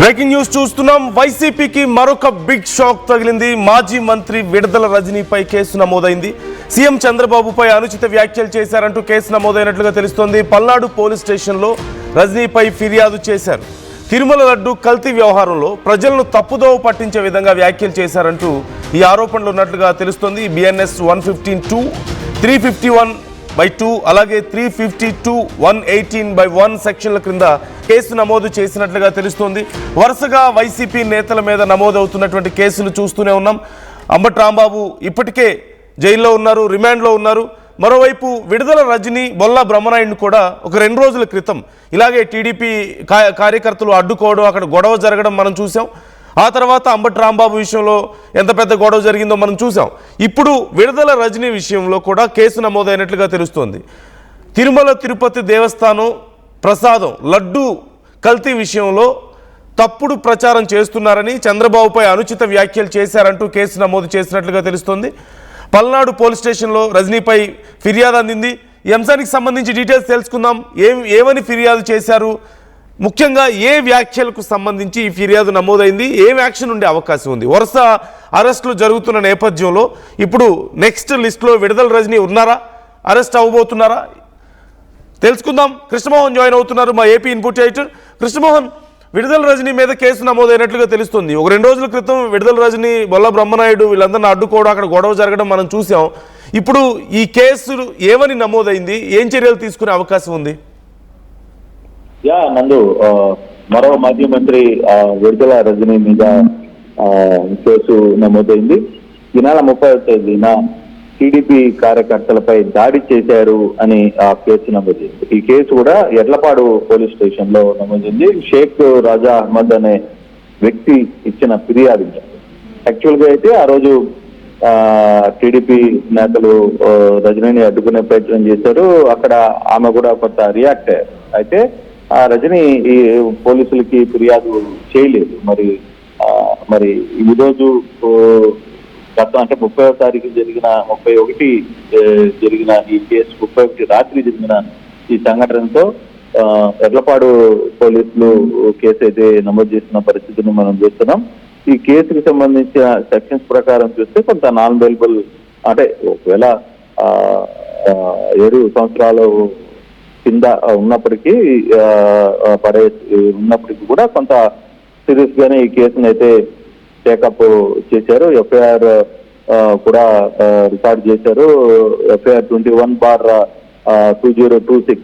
Breaking news చూస్తున్నాం. వైసీపీకి మరొక బిగ్ షాక్ తగిలింది. మాజీ మంత్రి విడుదల రజనీపై కేసు నమోదైంది. సీఎం చంద్రబాబుపై అనుచిత వ్యాఖ్యలు చేశారంటూ కేసు నమోదైనట్లుగా తెలుస్తోంది. పల్నాడు పోలీస్ స్టేషన్లో రజనీపై ఫిర్యాదు చేశారు. తిరుమల లడ్డు కల్తీ వ్యవహారంలో ప్రజలను తప్పుదోవ పట్టించే విధంగా వ్యాఖ్యలు చేశారంటూ ఈ ఆరోపణలు ఉన్నట్లుగా తెలుస్తోంది. బిఎన్ఎస్ 115(2), 351(2) అలాగే 352(118)(1) సెక్షన్ల క్రింద కేసు నమోదు చేసినట్లుగా తెలుస్తోంది. వరుసగా వైసీపీ నేతల మీద నమోదవుతున్నటువంటి కేసులు చూస్తూనే ఉన్నాం. అంబటి రాంబాబు ఇప్పటికే జైల్లో ఉన్నారు, రిమాండ్లో ఉన్నారు. మరోవైపు విడుదల రజనీ, బొల్లా బ్రహ్మనాయుడిని కూడా ఒక 2 రోజుల క్రితం ఇలాగే టీడీపీ కార్యకర్తలు అడ్డుకోవడం, అక్కడ గొడవ జరగడం మనం చూసాం. ఆ తర్వాత అంబటి రాంబాబు విషయంలో ఎంత పెద్ద గొడవ జరిగిందో మనం చూసాం. ఇప్పుడు విడుదల రజనీ విషయంలో కూడా కేసు నమోదైనట్లుగా తెలుస్తోంది. తిరుమల తిరుపతి దేవస్థానం ప్రసాదం లడ్డు కల్తీ విషయంలో తప్పుడు ప్రచారం చేస్తున్నారని, చంద్రబాబుపై అనుచిత వ్యాఖ్యలు చేశారంటూ కేసు నమోదు చేసినట్లుగా తెలుస్తోంది. పల్నాడు పోలీస్ స్టేషన్లో రజనీపై ఫిర్యాదు అందింది. ఈ అంశానికి సంబంధించి డీటెయిల్స్ తెలుసుకుందాం. ఏమని ఫిర్యాదు చేశారు, ముఖ్యంగా ఏ వ్యాఖ్యలకు సంబంధించి ఈ ఫిర్యాదు నమోదైంది, ఏం యాక్షన్ ఉండే అవకాశం ఉంది? వరుస అరెస్టులు జరుగుతున్న నేపథ్యంలో ఇప్పుడు నెక్స్ట్ లిస్టులో విడుదల రజనీ ఉన్నారా, అరెస్ట్ అవ్వబోతున్నారా తెలుసుకుందాం. కృష్ణమోహన్ జాయిన్ అవుతున్నారు, మా ఏపీ ఇన్పుట్ ఎడిటర్. కృష్ణమోహన్, విడుదల రజనీ మీద కేసు నమోదైనట్లుగా తెలుస్తుంది. ఒక 2 రోజుల క్రితం విడుదల రజనీ, బొల్లా బ్రహ్మనాయుడు వీళ్ళందరినీ అడ్డుకోవడం, అక్కడ గొడవ జరగడం మనం చూసాం. ఇప్పుడు ఈ కేసు ఏమని నమోదైంది, ఏం చర్యలు తీసుకునే అవకాశం ఉంది? నందు, మరో మాజీ మంత్రి విడుదల రజనీ మీద కేసు నమోదైంది. ఈ నెల 30వ తేదీన టీడీపీ కార్యకర్తలపై దాడి చేశారు అని కేసు నమోదైంది. ఈ కేసు కూడా ఎడ్లపాడు పోలీస్ స్టేషన్ లో నమోదైంది. షేక్ రాజా అహ్మద్ అనే వ్యక్తి ఇచ్చిన ఫిర్యాదు. యాక్చువల్ గా అయితే ఆ రోజు టీడీపీ నేతలు రజనీని అడ్డుకునే ప్రయత్నం చేశారు. అక్కడ ఆమె కూడా కొంత రియాక్ట్ అయ్యారు. అయితే ఆ రజనీ ఈ పోలీసులకి ఫిర్యాదు చేయలేదు. మరి ఈ రోజు గతం అంటే 30వ తారీఖు జరిగిన 31 జరిగిన ఈ కేసు, 31 రాత్రి జరిగిన ఈ సంఘటనతో ఎడ్లపాడు పోలీసులు కేసు అయితే నమోదు చేసిన పరిస్థితిని మనం చూస్తున్నాం. ఈ కేసుకి సంబంధించిన సెక్షన్స్ ప్రకారం చూస్తే కొంత నాన్ బెయిలబుల్, అంటే ఒకవేళ 7 సంవత్సరాలు కింద ఉన్నప్పటికీ ఉన్నప్పటికీ కూడా కొంత సీరియస్ గానే ఈ కేసును అయితే టేకప్ చేశారు. ఎఫ్ఐఆర్ కూడా రికార్డ్ చేశారు. ఎఫ్ఐఆర్ 21/2026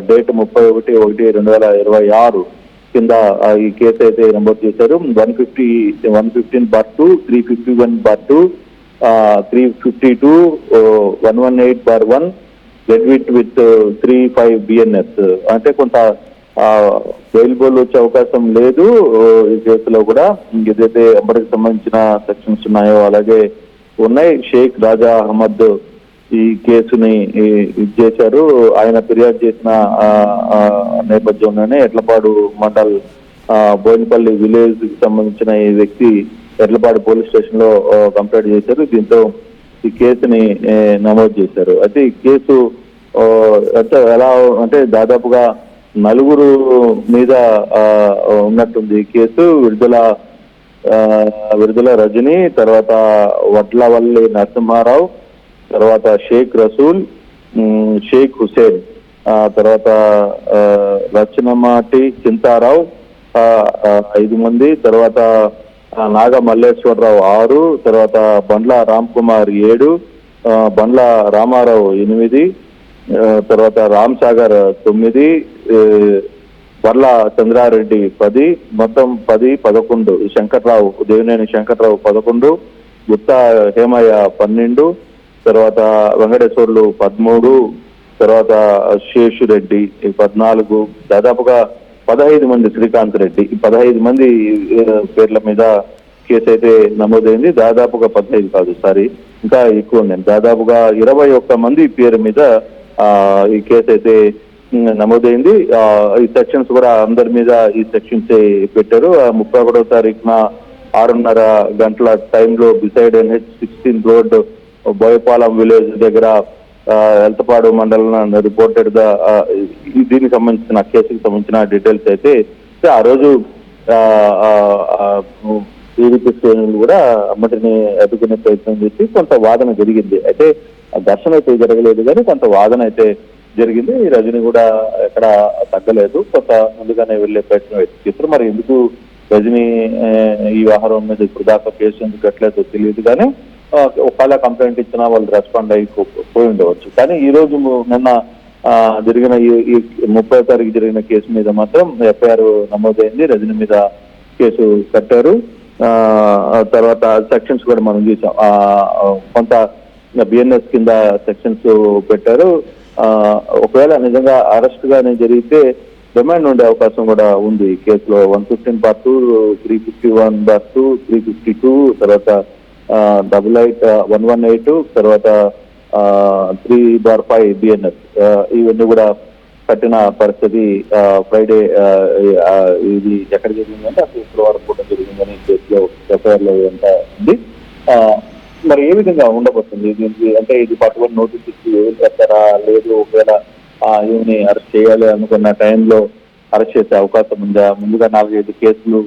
డేట్ 31/1/2026 కింద ఈ కేసు అయితే నమోదు చేశారు. 115/2, 351/2, 352/118/1 with 35 BNS. అంటే కొంత బెయిల్బుల్ వచ్చే అవకాశం లేదు ఈ కేసులో కూడా. ఏదైతే అంబటికి సంబంధించిన సెక్షన్స్ ఉన్నాయో అలాగే ఉన్నాయి. షేక్ రాజా అహ్మద్ ఈ కేసుని చేశారు. ఆయన ఫిర్యాదు చేసిన నేపథ్యంలోనే ఎడ్లపాడు మండల్ బోయినపల్లి విలేజ్ కి సంబంధించిన ఈ వ్యక్తి ఎడ్లపాడు పోలీస్ స్టేషన్ లో కంప్లైంట్ చేశారు. దీంతో ఈ కేసుని నమోదు చేశారు. అయితే ఈ కేసు ఎలా అంటే దాదాపుగా 4 మీద ఉన్నట్టుంది ఈ కేసు. విడుదల రజనీ, తర్వాత వడ్లవల్లి నరసింహారావు, తర్వాత షేక్ రసూల్, షేక్ హుసేన్, తర్వాత రచనమాటి చింతారావు 5 మంది, తర్వాత నాగ మల్లేశ్వరరావు 6, తర్వాత బండ్ల రామ్ కుమార్ 7, బండ్ల రామారావు 8, తర్వాత రామ్ సాగర్ 9, వర్ల చంద్రారెడ్డి 10, మొత్తం 11. శంకర్రావు, దేవినేని శంకర్రావు 11, గుత్తా హేమయ్య 12, తర్వాత వెంకటేశ్వర్లు 13, తర్వాత శేషురెడ్డి 14, దాదాపుగా 15 మంది, శ్రీకాంత్ రెడ్డి 15 మంది పేర్ల మీద కేసు అయితే నమోదైంది. దాదాపుగా 15 కాదు, ఇంకా ఎక్కువ ఉంది. దాదాపుగా 21 మంది పేరు మీద ఈ కేసు అయితే నమోదైంది. ఈ సెక్షన్స్ కూడా అందరి మీద ఈ సెక్షన్స్ పెట్టారు. 31వ తారీఖున 6:30 గంటల టైంలో beside NH16 road Boyapalem village దగ్గర ఎల్తపాడు మండలం రిపోర్టెడ్ దీనికి సంబంధించిన కేసుకి సంబంధించిన డీటెయిల్స్ అయితే ఆ రోజు టీడీపీ శ్రేణులు కూడా అంబటిని అడ్డుకునే ప్రయత్నం చేసి కొంత వాదన జరిగింది. అయితే ఘర్షణ అయితే జరగలేదు, కానీ కొంత వాదన అయితే జరిగింది. రజని కూడా ఎక్కడ తగ్గలేదు, కొంత ముందుగానే వెళ్లే ప్రయత్నం చేస్తారు. మరి ఎందుకు రజని ఈ వ్యవహారం మీద ఇప్పుడు దాకా కేసు ఎందుకు కట్టలేదో తెలియదు, కానీ ఒకవేళ కంప్లైంట్ ఇచ్చినా వాళ్ళు రెస్పాండ్ అయిపోయి ఉండవచ్చు. కానీ ఈ రోజు నిన్న జరిగిన ఈ 30వ తారీఖు జరిగిన కేసు మీద మాత్రం ఎఫ్ఐఆర్ నమోదైంది. రజని మీద కేసు కట్టారు. తర్వాత సెక్షన్స్ కూడా మనం చూసాం, కొంత బిఎన్ఎస్ కింద సెక్షన్స్ పెట్టారు. ఒకవేళ నిజంగా అరెస్ట్ గానే జరిగితే రిమాండ్ ఉండే అవకాశం కూడా ఉంది. కేసులో 115/2, 351/2, 352, తర్వాత 881118, తర్వాత 3/5 బిఎన్ఎస్ ఇవన్నీ కూడా కట్టిన పరిస్థితి. ఫ్రైడే ఇది ఎక్కడ జరిగిందంటే అసలు శుక్రవారం కూడా జరిగిందని కేసులో ఎఫ్ఐఆర్లో అంతా ఉంది. మరి ఏ విధంగా ఉండబోతుంది దీనికి, అంటే ఇది పట్టుబడి నోటీస్ ఇచ్చి ఏం చేస్తారా, లేదు ఒకవేళ ఈమెని అరెస్ట్ చేయాలి అనుకున్న టైంలో అరెస్ట్ చేసే అవకాశం ఉందా, ముందుగా 4-5 కేసులు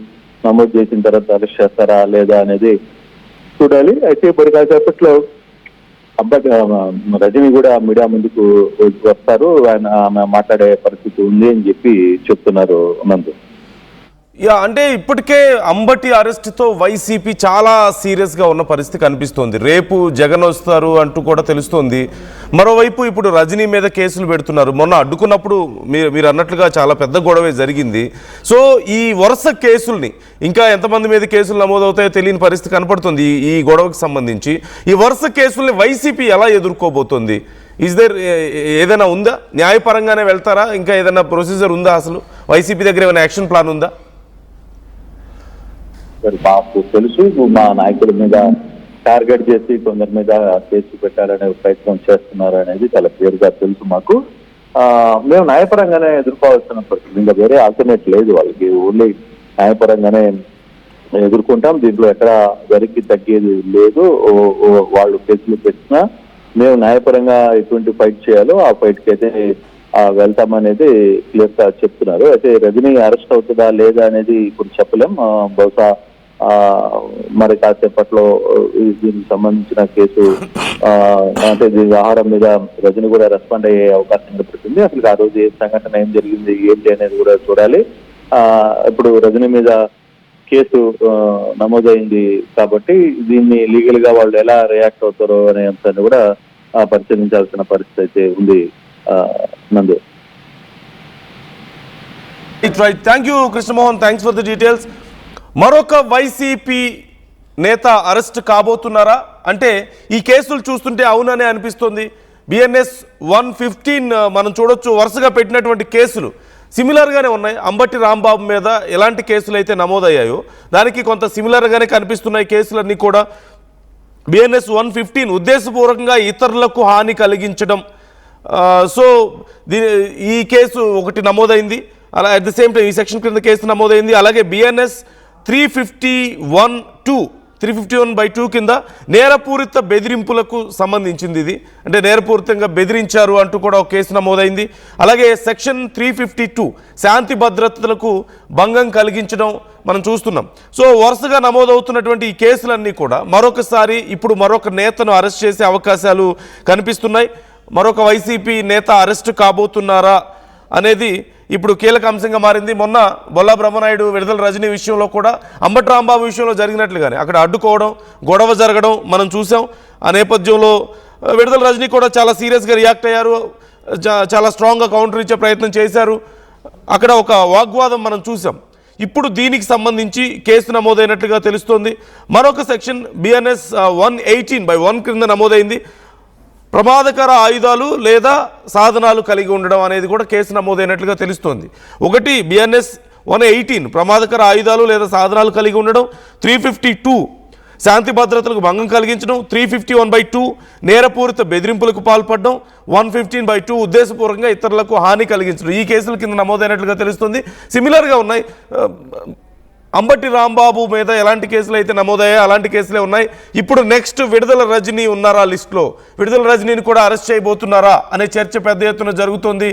నమోదు చేసిన తర్వాత అరెస్ట్ చేస్తారా లేదా అనేది చూడాలి. అయితే ఇప్పుడు కాసేపట్లో రజని కూడా మీడియా ముందుకు వస్తారు, ఆమె మాట్లాడే పరిస్థితి ఉంది అని చెప్పి చెప్తున్నారు నందు. అంటే ఇప్పటికే అంబటి అరెస్ట్తో వైసీపీ చాలా సీరియస్గా ఉన్న పరిస్థితి కనిపిస్తోంది. రేపు జగన్ వస్తారు అంటూ కూడా తెలుస్తోంది. మరోవైపు ఇప్పుడు రజనీ మీద కేసులు పెడుతున్నారు. మొన్న అడ్డుకున్నప్పుడు మీరు అన్నట్లుగా చాలా పెద్ద గొడవే జరిగింది. సో ఈ వరుస కేసుల్ని ఇంకా ఎంతమంది మీద కేసులు నమోదవుతాయో తెలియని పరిస్థితి కనపడుతుంది. ఈ గొడవకు సంబంధించి ఈ వరుస కేసుల్ని వైసీపీ ఎలా ఎదుర్కోబోతోంది? ఏదైనా ఉందా? న్యాయపరంగానే వెళ్తారా? ఇంకా ఏదైనా ప్రొసీజర్ ఉందా? అసలు వైసీపీ దగ్గర ఏమైనా యాక్షన్ ప్లాన్ ఉందా? మాకు తెలుసు, మా నాయకుల మీద టార్గెట్ చేసి కొందరి మీద కేసు పెట్టాలనే ప్రయత్నం చేస్తున్నారు అనేది చాలా క్లియర్ గా తెలుసు మాకు. మేము న్యాయపరంగానే ఎదుర్కోవాల్సిన పరిస్థితి, ఇంకా వేరే ఆల్టర్నేట్ లేదు వాళ్ళకి. ఓన్లీ న్యాయపరంగానే ఎదుర్కొంటాం. దీంట్లో ఎక్కడ వెనక్కి తగ్గేది లేదు. వాళ్ళు కేసులు పెట్టినా మేము న్యాయపరంగా ఎటువంటి ఫైట్ చేయాలో ఆ ఫైట్ కి అయితే వెళ్తామనేది క్లియర్ గా చెప్తున్నారు. అయితే రజనీ అరెస్ట్ అవుతుందా లేదా అనేది ఇప్పుడు చెప్పలేం. బహుశా మరి కాసేపట్లో దీనికి సంబంధించిన కేసు అంటే దీని వ్యవహారం మీద రజనీ కూడా రెస్పాండ్ అయ్యే అవకాశం కనపడుతుంది. అసలు ఆ రోజు ఏ సంఘటన ఏం జరిగింది ఏంటి అనేది కూడా చూడాలి. ఇప్పుడు రజనీ మీద కేసు నమోదైంది కాబట్టి దీన్ని లీగల్ గా వాళ్ళు ఎలా రియాక్ట్ అవుతారో అనే అంశాన్ని కూడా పరిశీలించాల్సిన పరిస్థితి అయితే ఉంది నందు. Thank you Krishnamohan, thanks for the details. మరొక వైసీపీ నేత అరెస్ట్ కాబోతున్నారా అంటే ఈ కేసులు చూస్తుంటే అవుననే అనిపిస్తుంది. బిఎన్ఎస్ 115 మనం చూడొచ్చు. వరుసగా పెట్టినటువంటి కేసులు సిమిలర్గానే ఉన్నాయి. అంబటి రాంబాబు మీద ఎలాంటి కేసులు అయితే నమోదయ్యాయో దానికి కొంత సిమిలర్గానే కనిపిస్తున్నాయి కేసులన్నీ కూడా. బిఎన్ఎస్ 115 ఉద్దేశపూర్వకంగా ఇతరులకు హాని కలిగించడం. సో ఈ కేసు ఒకటి నమోదైంది. అలా అట్ ద సేమ్ టైం ఈ సెక్షన్ కింద కేసు నమోదైంది. అలాగే బిఎన్ఎస్ 351/2 కింద నేరపూరిత బెదిరింపులకు సంబంధించింది. ఇది అంటే నేరపూరితంగా బెదిరించారు అంటూ కూడా ఒక కేసు నమోదైంది. అలాగే సెక్షన్ 352 శాంతి భద్రతలకు భంగం కలిగించడం మనం చూస్తున్నాం. సో వరుసగా నమోదవుతున్నటువంటి ఈ కేసులన్నీ కూడా మరొకసారి ఇప్పుడు మరొక నేతను అరెస్ట్ చేసే అవకాశాలు కనిపిస్తున్నాయి. మరొక వైసీపీ నేత అరెస్టు కాబోతున్నారా అనేది ఇప్పుడు కీలక అంశంగా మారింది. మొన్న బొల్లా బ్రహ్మనాయుడు, విడుదల రజనీ విషయంలో కూడా అంబటి రాంబాబు విషయంలో జరిగినట్లుగానే అక్కడ అడ్డుకోవడం, గొడవ జరగడం మనం చూసాం. ఆ నేపథ్యంలో విడుదల రజనీ కూడా చాలా సీరియస్గా రియాక్ట్ అయ్యారు, చాలా స్ట్రాంగ్గా కౌంటర్ ఇచ్చే ప్రయత్నం చేశారు. అక్కడ ఒక వాగ్వాదం మనం చూసాం. ఇప్పుడు దీనికి సంబంధించి కేసు నమోదైనట్లుగా తెలుస్తోంది. మరొక సెక్షన్ బిఎన్ఎస్ 118/1 క్రింద నమోదైంది. ప్రమాదకర ఆయుధాలు లేదా సాధనాలు కలిగి ఉండడం అనేది కూడా కేసు నమోదైనట్లుగా తెలుస్తోంది. ఒకటి బిఎన్ఎస్ 118 ప్రమాదకర ఆయుధాలు లేదా సాధనాలు కలిగి ఉండడం, 352 శాంతి భద్రతలకు భంగం కలిగించడం, 351/2 నేరపూరిత బెదిరింపులకు పాల్పడడం, 115/2 ఉద్దేశపూర్వకంగా ఇతరులకు హాని కలిగించడం. ఈ కేసుల కింద నమోదైనట్లుగా తెలుస్తుంది. సిమిలర్గా ఉన్నాయి. అంబటి రాంబాబు మీద ఎలాంటి కేసులు అయితే నమోదయ్యాయో అలాంటి కేసులే ఉన్నాయి. ఇప్పుడు నెక్స్ట్ విడుదల రజనీ ఉన్నారా లిస్టులో? విడుదల రజనీని కూడా అరెస్ట్ చేయబోతున్నారా అనే చర్చ పెద్ద ఎత్తున జరుగుతోంది.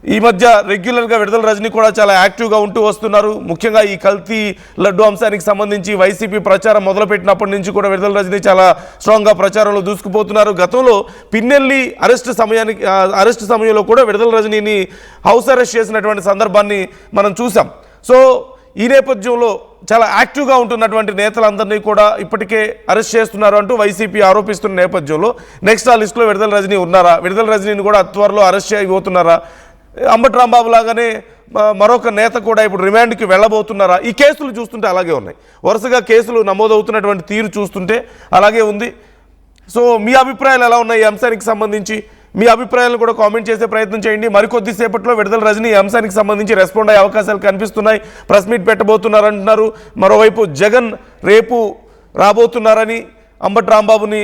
ఈ మధ్య రెగ్యులర్గా విడుదల రజనీ కూడా చాలా యాక్టివ్గా ఉంటూ వస్తున్నారు. ముఖ్యంగా ఈ కల్తీ లడ్డు అంశానికి సంబంధించి వైసీపీ ప్రచారం మొదలుపెట్టినప్పటి నుంచి కూడా విడుదల రజనీ చాలా స్ట్రాంగ్గా ప్రచారంలో దూసుకుపోతున్నారు. గతంలో పిన్నెల్లి అరెస్ట్ సమయంలో కూడా విడుదల రజనీని హౌస్ అరెస్ట్ చేసినటువంటి సందర్భాన్ని మనం చూసాం. సో ఈ నేపథ్యంలో చాలా యాక్టివ్గా ఉంటున్నటువంటి నేతలందరినీ కూడా ఇప్పటికే అరెస్ట్ చేస్తున్నారు అంటూ వైసీపీ ఆరోపిస్తున్న నేపథ్యంలో నెక్స్ట్ ఆ లిస్టులో విడుదల రజనీ ఉన్నారా? విడుదల రజనీని కూడా త్వరలో అరెస్ట్ చేయబోతున్నారా? అంబటి రాంబాబు లాగానే మరొక నేత కూడా ఇప్పుడు రిమాండ్కి వెళ్ళబోతున్నారా? ఈ కేసులు చూస్తుంటే అలాగే ఉన్నాయి. వరుసగా కేసులు నమోదవుతున్నటువంటి తీరు చూస్తుంటే అలాగే ఉంది. సో మీ అభిప్రాయాలు ఎలా ఉన్నాయి ఈ అంశానికి సంబంధించి? మీ అభిప్రాయాలను కూడా కామెంట్ చేసే ప్రయత్నం చేయండి. మరికొద్దిసేపట్లో విడుదల రజనీ ఈ అంశానికి సంబంధించి రెస్పాండ్ అయ్యే అవకాశాలు కనిపిస్తున్నాయి. ప్రెస్ మీట్ పెట్టబోతున్నారంటున్నారు. మరోవైపు జగన్ రేపు రాబోతున్నారని, అంబటి రాంబాబుని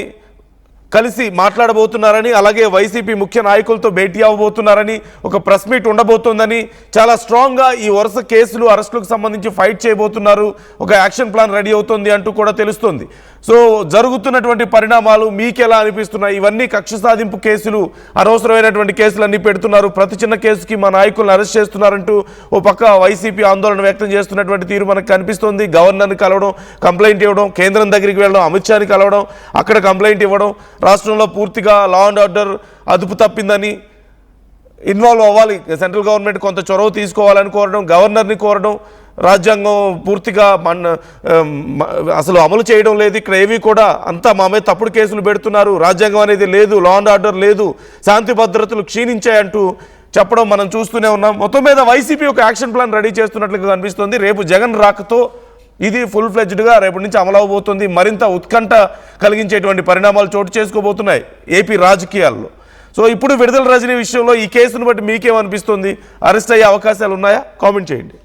కలిసి మాట్లాడబోతున్నారని, అలాగే వైసీపీ ముఖ్య నాయకులతో భేటీ అవ్వబోతున్నారని, ఒక ప్రెస్ మీట్ ఉండబోతోందని, చాలా స్ట్రాంగ్గా ఈ వరుస కేసులు అరెస్టులకు సంబంధించి ఫైట్ చేయబోతున్నారు, ఒక యాక్షన్ ప్లాన్ రెడీ అవుతుంది అంటూ కూడా తెలుస్తుంది. సో జరుగుతున్నటువంటి పరిణామాలు మీకు ఎలా అనిపిస్తున్నాయి? ఇవన్నీ కక్ష సాధింపు కేసులు, అనవసరమైనటువంటి కేసులన్నీ పెడుతున్నారు, ప్రతి చిన్న కేసుకి మా నాయకులను అరెస్ట్ చేస్తున్నారంటూ ఓ పక్క వైసీపీ ఆందోళన వ్యక్తం చేస్తున్నటువంటి తీరు మనకు కనిపిస్తోంది. గవర్నర్ని కలవడం, కంప్లైంట్ ఇవ్వడం, కేంద్రం దగ్గరికి వెళ్ళడం, అమిత్ షాని కలవడం, అక్కడ కంప్లైంట్ ఇవ్వడం, రాష్ట్రంలో పూర్తిగా లా అండ్ ఆర్డర్ అదుపు తప్పిందని, ఇన్వాల్వ్ అవ్వాలి, సెంట్రల్ గవర్నమెంట్ కొంత చొరవ తీసుకోవాలని కోరడం, గవర్నర్ని కోరడం, రాజ్యాంగం పూర్తిగా అసలు అమలు చేయడం లేదు, ఇక్కడ ఏవి కూడా అంతా మా మీద తప్పుడు కేసులు పెడుతున్నారు, రాజ్యాంగం అనేది లేదు, లా అండ్ ఆర్డర్ లేదు, శాంతి భద్రతలు క్షీణించాయంటూ చెప్పడం మనం చూస్తూనే ఉన్నాం. మొత్తం మీద వైసీపీ ఒక యాక్షన్ ప్లాన్ రెడీ చేస్తున్నట్లుగా కనిపిస్తుంది. రేపు జగన్ రాకతో ఇది ఫుల్ ఫ్లెడ్జ్డ్గా రేపటి నుంచి అమలు అవబోతుంది. మరింత ఉత్కంఠ కలిగించేటువంటి పరిణామాలు చోటు చేసుకోబోతున్నాయి ఏపీ రాజకీయాల్లో. సో ఇప్పుడు విడుదల రజనీ విషయంలో ఈ కేసును బట్టి మీకేమనిపిస్తుంది? అరెస్ట్ అయ్యే అవకాశాలు ఉన్నాయా? కామెంట్ చేయండి.